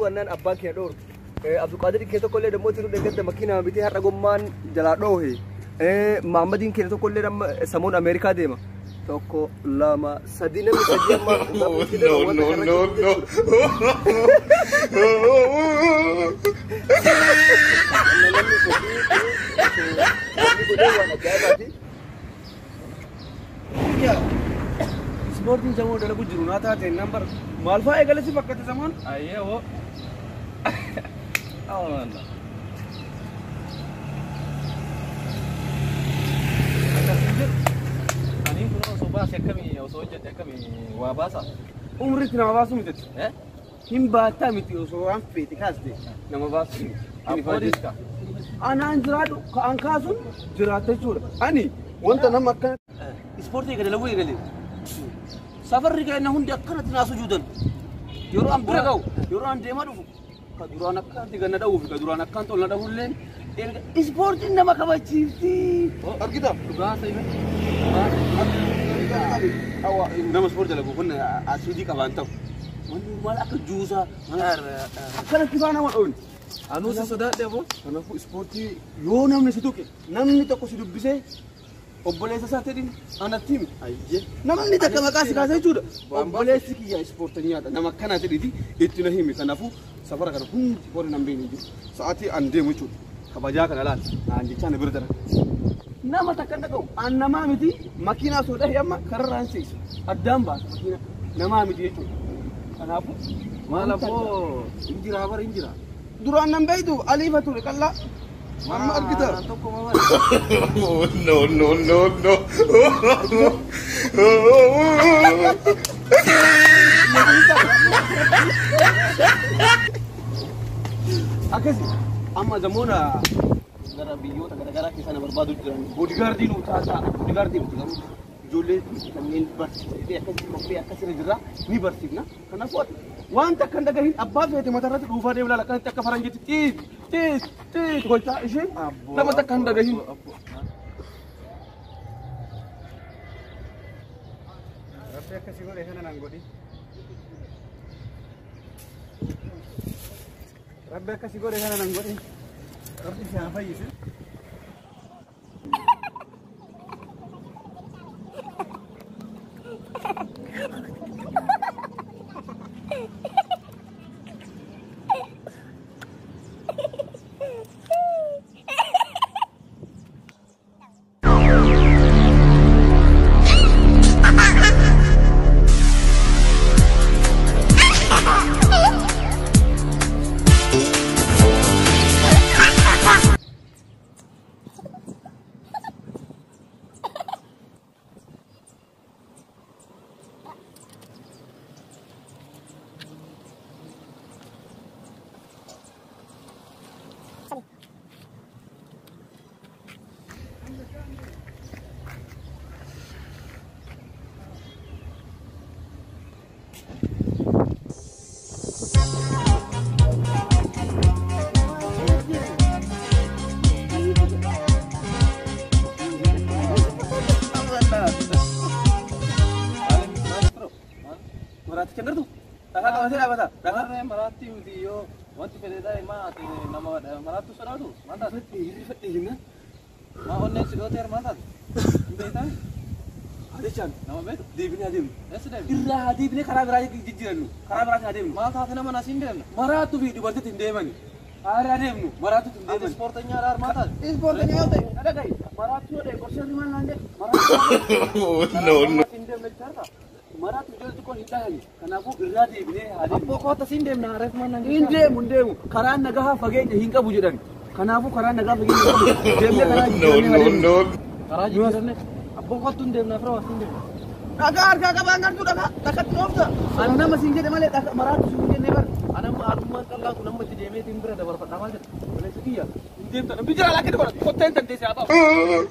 wannan abbaa kee dhoor Abdulqaadir kee tokko illee dammoo tiruu deeggarta makiinaa bitee har'a gommaan jalaa dhoohe Mahammadiin kee tokko illee samuun Ameerikaa deema tokko lama sadii namni sadii amma Sporting zaman dalam bujur nata ten number malfa egal si pakai zaman ayo wo awan ani kuno soba sekami soja sekami wabasa umrit na wabasu mitet himba tamiti so amfiti kaste na wabasu apodiska ana anjradu an kasun jirata chura ani wanta na makka sporting egal lawo egal سفر رجعنا هندي أكنت ناس جودن يروح أم برجعوا يروح عند ما دوفو كدورانا كان تيجي نداوو في كدورانا كان تقول نداوو لين إسبورت إنما كمان شيفتي أركيدا بس أيوة أو إنما سبورت لو كنا أسودي كمان تام ما لك جوزا أكنت كيفانا ما أقول أنو سودا دهو أنا فو إسبورتي يوم نام نسيتوكي نام نتاكو سيدو بيسه obboleessa isaatiin ana tiimi ayye namni takka maqaa si kaasa jechuudha obboleessi kiyya ispoortii nyaata nama akkanaati dhiti itti na himi kanaafuu safara kana hundi warri nan beekni jiru sa'aatii an deemu jechuudha kabajaa kana laal aan jechaa na bira dara nama takka dhaqabu an namaa miti makiinaa soo dhahe amma kararraan seesu addaan baasa makiina namaa miti jechuudha kanaafuu maal aboo injira bara injira duraan nan beektu aliifa ture qallaa Mama kita. No. Akasi, amma zamona gara biyyota gara kisana berbadu jiran. Bodyguard ini utasa, bodyguard ini kan jole kanneen barsiisee akkasii jira ni barsiifna. Kanaafuu wanta kan dagahin abbaa feete matarratti dhuufaa deemla lakkatti akka faranjitti xiit gocha ishee nama takkan dagahin Rabbi akkasii godhe kana nan godhi Rabbi akkasii godhe kana nan godhi Rabbi si haa fayyise Merati cenderung, kakak kamu sih apa tak? Kakak merati video, wanti pelita emang nama meratu sudah tu, mantap. ini na? Mau online sudah ter mantap. Udah itu? Ada can, Nama bet? Devin Adim. Sudah. Irra Adim ini karena berani jijiran nu, karena berani Adim. Mantap nama nasi indem. Meratu video berarti tindeman. Ada Adim nu, meratu Ada tindeman. sportnya ada mantap. Sportnya ada guys. Meratu ada, kursi di mana anda? Meratu. No. Tindem lecara. Meratu jual tu kau hitam ni. Kenapa irra Adim ini Adim? Apa kau tas indem na ref mana? Indem, karena negara fagenya hingga bujudan. Kenapa karena negara fagenya? Demnya karena No. Karena jualan ni. Apa kau tu indem na frau indem? Kakak bangar tu kakak tiada. Anak masih jadi malah kakak meratu sini ni bar. Anak rumah kalau aku nama jadi eme timbre ada berapa nama je? Boleh sekian. Indem tak. Bicara lagi tu kau tentang siapa? No.